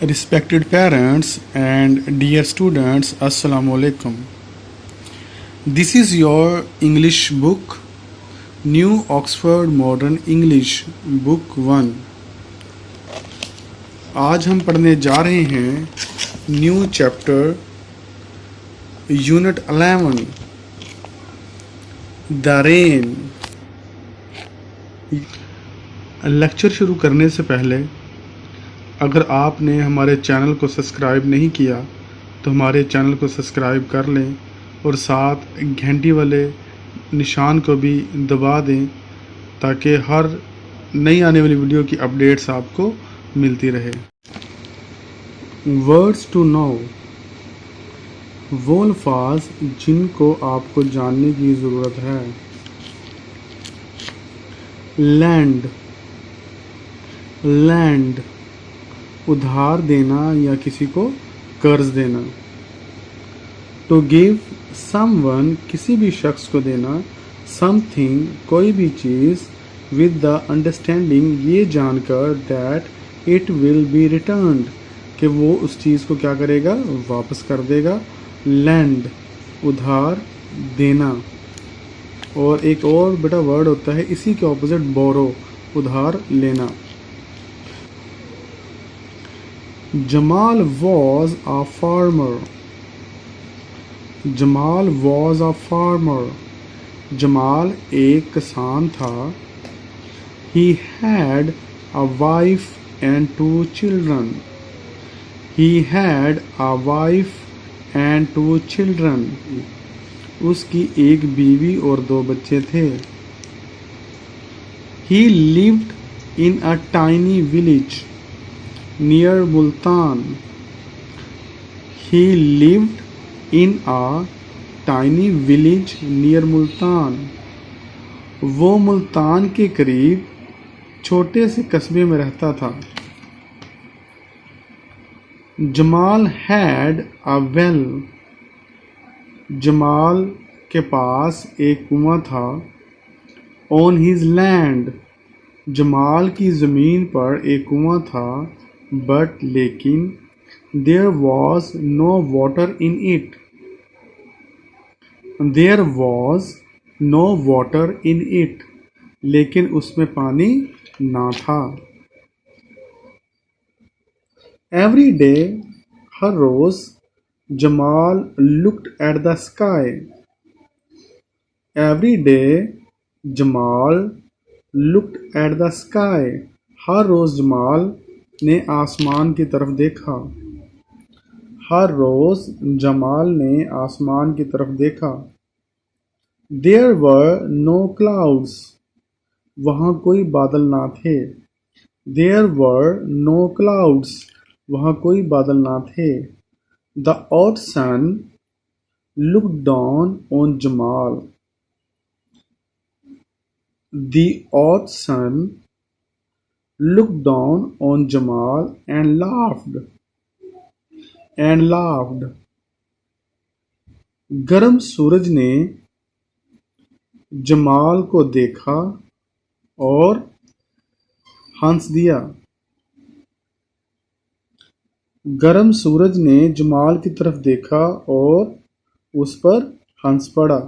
Respected parents and dear students, Assalamu alaikum. This is your English book, New Oxford Modern English, Book 1. आज हम पढ़ने जा रहे हैं new chapter unit 11 the rain. Lecture शुरू करने से पहले अगर आपने हमारे चैनल को सब्सक्राइब नहीं किया तो हमारे चैनल को सब्सक्राइब कर लें और साथ घंटी वाले निशान को भी दबा दें ताकि हर नई आने वाली वीडियो की अपडेट्स आपको मिलती रहे। वर्ड्स टू नो, वो अल्फाज जिनको आपको जानने की ज़रूरत है। लैंड, लैंड उधार देना या किसी को कर्ज देना। टू गिव समवन, किसी भी शख्स को देना। समथिंग, कोई भी चीज़। विद द अंडरस्टैंडिंग, ये जानकर that it will be returned, कि वो उस चीज़ को क्या करेगा, वापस कर देगा। लैंड उधार देना। और एक और बेटा वर्ड होता है इसी के ऑपोजिट, बोरो उधार लेना। Jamal was a farmer, Jamal was a farmer, Jamal एक किसान था। He had a wife and 2 children, he had a wife and 2 children, उसकी एक बीवी और 2 बच्चे थे। ही lived in a tiny village near Multan, he lived in a tiny village near Multan, वो मुल्तान के करीब छोटे से कस्बे में रहता था। Jamal had a well, Jamal के पास एक कुआं था। On his land, जमाल की ज़मीन पर एक कुआं था। बट लेकिन, there was no water in it, there was no water in it, लेकिन उसमें पानी ना था। एवरी डे, हर रोज, Jamal looked at the sky, every day Jamal looked at the sky, हर रोज जमाल ने आसमान की तरफ देखा। हर रोज जमाल ने आसमान की तरफ देखा। देयर वर नो क्लाउड्स, वहाँ कोई बादल ना थे। देयर वर नो क्लाउड्स, वहाँ कोई बादल ना थे। The hot sun looked down on Jamal, the hot sun looked down on Jamal and laughed. गर्म सूरज ने जमाल को देखा और हंस दिया। गर्म सूरज ने जमाल की तरफ देखा और उस पर हंस पड़ा।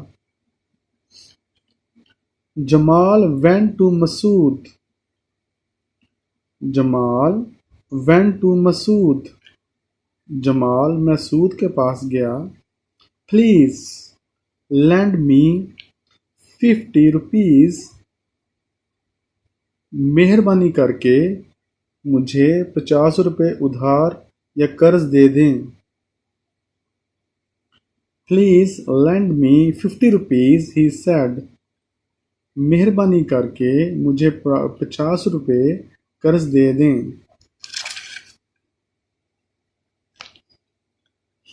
Jamal went to Masood, Jamal went to Masood, Jamal Masood के पास गया। प्लीज lend me 50 रुपीज़, मेहरबानी करके मुझे 50 रुपये उधार या कर्ज दे दें। Please lend me 50 rupees, he said, मेहरबानी करके मुझे 50 रुपये कर्ज दे दें।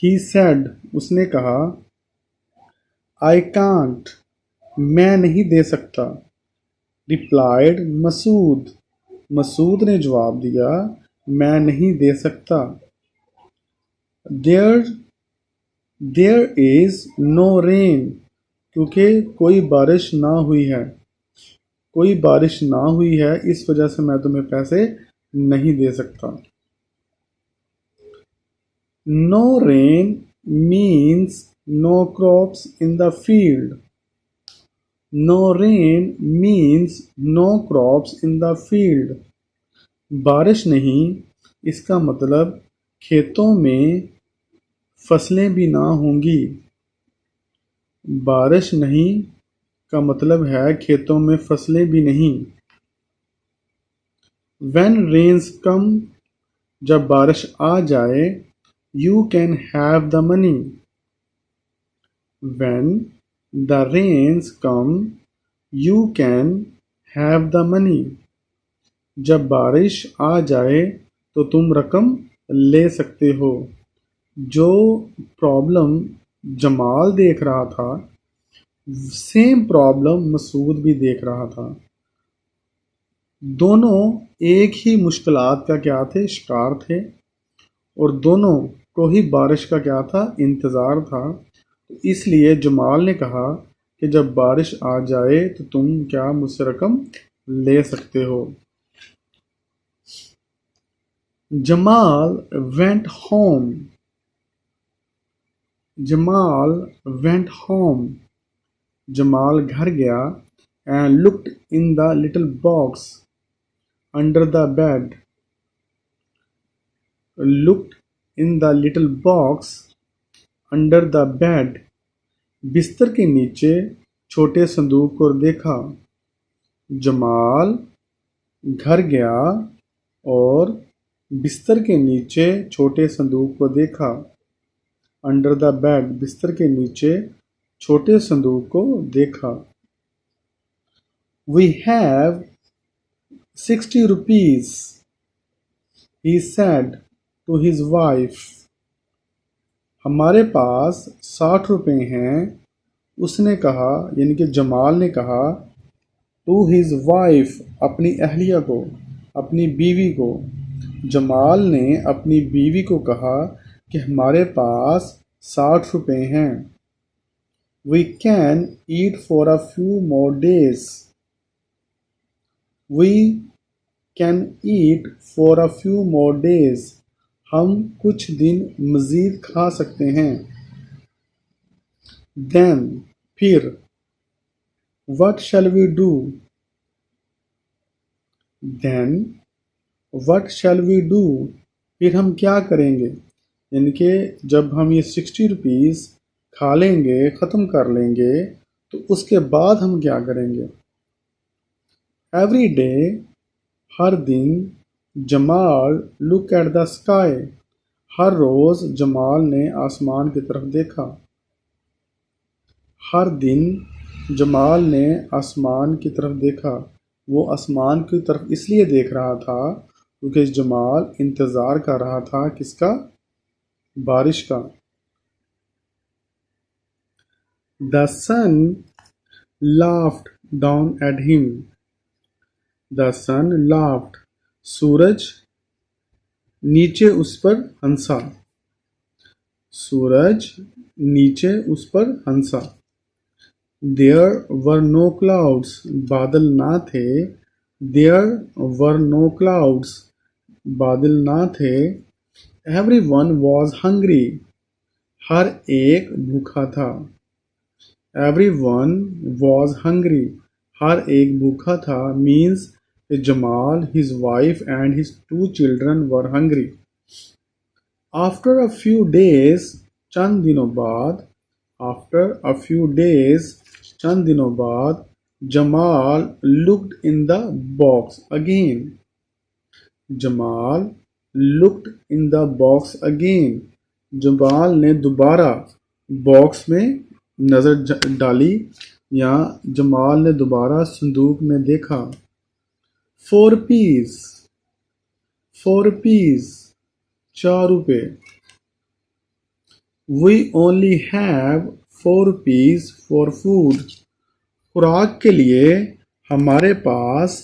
He said, उसने कहा। I can't, मैं नहीं दे सकता। Replied मसूद, मसूद ने जवाब दिया, मैं नहीं दे सकता। There is no rain, क्योंकि कोई बारिश ना हुई है। कोई बारिश ना हुई है, इस वजह से मैं तुम्हें पैसे नहीं दे सकता। No rain means no crops in the field. No rain means no crops in the field. बारिश नहीं इसका मतलब खेतों में फसलें भी ना होंगी। बारिश नहीं का मतलब है खेतों में फसलें भी नहीं। When rains come, जब बारिश आ जाए, you can have the money. When the rains come, you can have the money. जब बारिश आ जाए तो तुम रकम ले सकते हो। जो प्रॉब्लम जमाल देख रहा था सेम प्रॉब्लम मसूद भी देख रहा था। दोनों एक ही मुश्किलात का क्या थे, शिकार थे, और दोनों को ही बारिश का क्या था, इंतज़ार था। तो इसलिए जमाल ने कहा कि जब बारिश आ जाए तो तुम क्या मुझसे रकम ले सकते हो। Jamal went home. Jamal went home. Jamal घर गया and looked in the little box under the bed. Looked in the little box under the bed. बिस्तर के नीचे छोटे संदूक को देखा। जमाल घर गया और बिस्तर के नीचे छोटे संदूक को देखा। अंडर द बेड, बिस्तर के नीचे छोटे संदूक को देखा। We have 60 rupees, he said to his wife. हमारे पास 60 रुपए हैं, उसने कहा, यानी कि जमाल ने कहा, to his wife, अपनी अहलिया को, अपनी बीवी को। जमाल ने अपनी बीवी को कहा कि हमारे पास 60 रुपए हैं। We can eat for a few more days. We can eat for a few more days. हम कुछ दिन मज़ीद खा सकते हैं। Then, फिर, what shall we do? Then, what shall we do? फिर हम क्या करेंगे? यानी कि जब हम ये 60 रुपीज़ खा लेंगे, ख़त्म कर लेंगे, तो उसके बाद हम क्या करेंगे? Every day, हर दिन, Jamal look at the sky. हर रोज़ जमाल ने आसमान की तरफ देखा। हर दिन जमाल ने आसमान की तरफ देखा। वो आसमान की तरफ इसलिए देख रहा था क्योंकि जमाल इंतज़ार कर रहा था किसका? बारिश का। The sun laughed down at him. The sun laughed. सूरज नीचे उस पर हंसा। सूरज नीचे उस पर हंसा। There were no clouds. बादल ना थे। There were no clouds. बादल ना थे। Everyone was hungry. हर एक भूखा था। Everyone was hungry. हर एक भूखा था means Jamal, his wife and his 2 children were hungry. After a few days, चंद दिनों बाद, after a few days, चंद दिनों बाद, Jamal looked in the box again. Jamal looked in the box again. Jamal ने दोबारा box में नज़र डाली या जमाल ने दोबारा संदूक में देखा। 4 rupees. 4 rupees. 4 रुपए। We only have 4 rupees for food. खुराक के लिए हमारे पास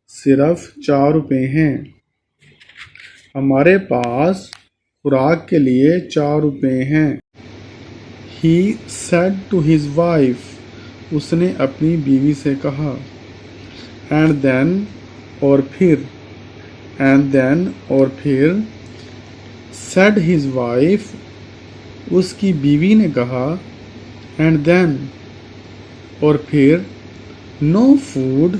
सिर्फ 4 रुपए हैं। हमारे पास खुराक के लिए 4 रुपए हैं। He said to his wife. उसने अपनी बीवी से कहा। And then, और फिर, and then, और फिर, said his wife, उसकी बीवी ने कहा, and then, और फिर, no food,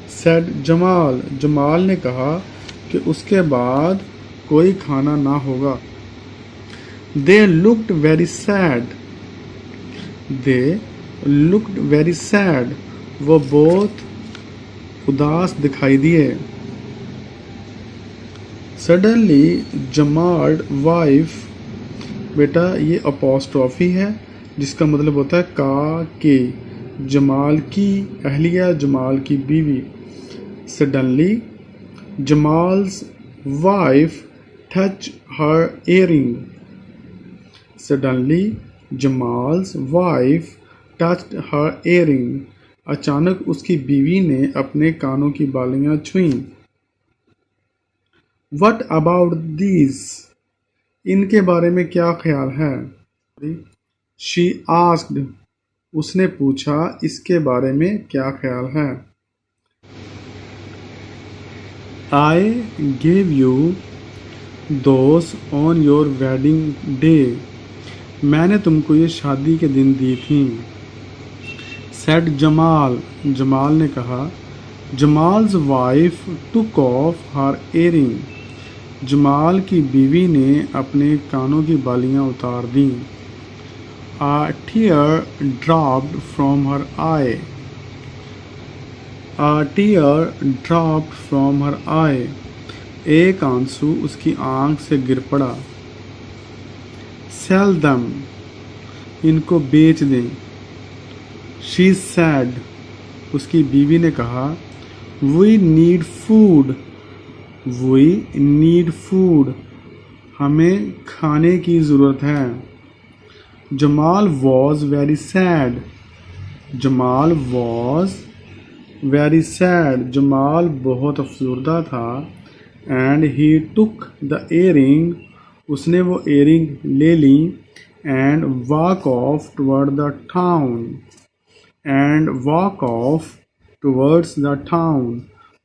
said Jamal, Jamal ने कहा कि उसके बाद कोई खाना ना होगा. They looked very sad. They looked very sad. वो बहुत उदास दिखाई दिए. Suddenly, जमाल वाइफ, बेटा ये अपोस्ट्रॉफी है जिसका मतलब होता है का के. जमाल की अहलिया, जमाल की बीवी. Suddenly, Jamal's wife touched her earring. Suddenly, Jamal's wife touched her earring. अचानक उसकी बीवी ने अपने कानों की बालियां छुईं. What about these? इनके बारे में क्या ख्याल है? She asked. उसने पूछा इसके बारे में क्या ख्याल है? I gave you those on your wedding day. मैंने तुमको ये शादी के दिन दी थी. Said जमाल, जमाल ने कहा. Jamal's wife took off her earring. Jamal की बीवी ने अपने कानों की बालियां उतार दी. A tear dropped from her eye. A tear dropped from her eye. एक आंसू उसकी आंख से गिर पड़ा. Sell them. इनको बेच दें. She said. उसकी बीवी ने कहा. We need food. We need food. हमें खाने की ज़रूरत है. Jamal was very sad. Jamal was very sad. Jamal बहुत अफसरदा था. And he took the earring. उसने वो earring ले ली. And walk off toward the town. And walk off towards the town.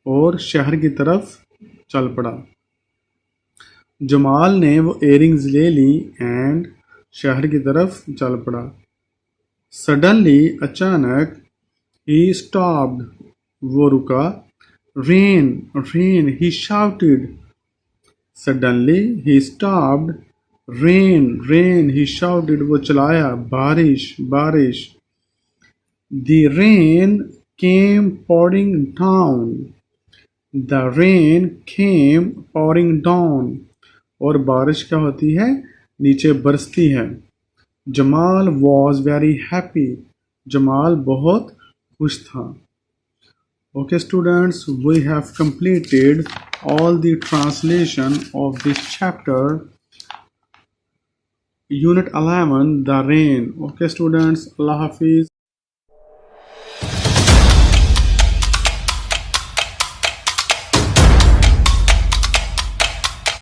और शहर की तरफ चल पड़ा. जमाल ने वो earrings ले ली and शहर की तरफ चल पड़ा. Suddenly, अचानक, he stopped. वो रुका. Rain, rain, he shouted. Suddenly, he stopped. Rain, rain, he shouted. वो चिल्लाया. बारिश, बारिश. The rain came pouring down. The rain came pouring down. और बारिश क्या होती है? नीचे बरसती है. Jamal was very happy. Jamal बहुत खुश था. Okay students, we have completed all the translation of this chapter, Unit 11, The Rain. Okay students, Allah Hafiz.